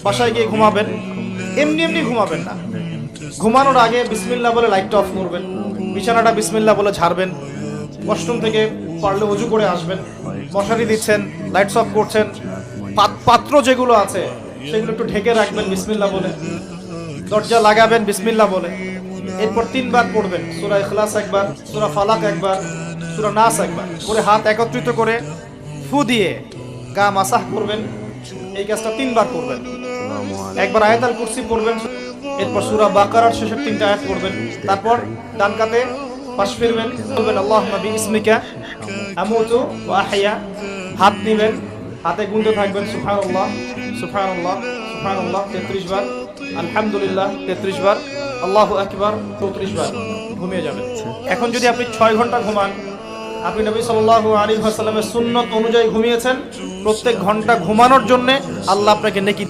বাসায় গিয়ে ঘুমাবেন, এমনি এমনি ঘুমাবেন না। ঘুমানোর আগে বিসমিল্লাহ বলে লাইটটা অফ করবেন, বিছানাটা বিসমিল্লাহ বলে ঝাড়বেন, ওয়াশরুম থেকে পারলে ওযু করে আসবেন, মশারি দিচ্ছেন, লাইটস অফ করছেন, পাত্র যেগুলো আছে সেগুলো একটু ঢেকে রাখবেন বিসমিল্লাহ বলে, দরজা লাগাবেন বিসমিল্লাহ বলে। এরপর 3 বার পড়বেন সূরা ইখলাস একবার, সূরা ফালাক একবার, সূরা নাস একবার করে হাত একত্রিত করে ফু দিয়ে গা মাসাহ করবেন। এই কাজটা 3 বার করবেন। একবার আয়াতুল কুরসি পড়বেন, এরপর সূরা বাকারার শেষের 3টা আয়াত পড়বেন। তারপর ডান কাতে পাশ ফিরবেন, বলবেন আল্লাহুম্মা বিইসমিকা আমুতু ওয়া আহইয়া। হাত নেবেন, হাতে গুনতে থাকবেন সুবহানাল্লাহ সুবহানাল্লাহ সুবহানাল্লাহ 33 বার, আলহামদুলিল্লাহ 33 বার, আল্লাহু আকবার 34 বার, ঘুমিয়ে যাবেন। এখন যদি আপনি 6 ঘন্টা ঘুমান, আপনি নবী সাল্লাল্লাহু আলাইহি ওয়াসাল্লামের সুন্নাত অনুযায়ী ঘুমিয়েছেন, প্রত্যেক ঘন্টা ঘুমানোর জন্য আল্লাহ আপনাকে নেকি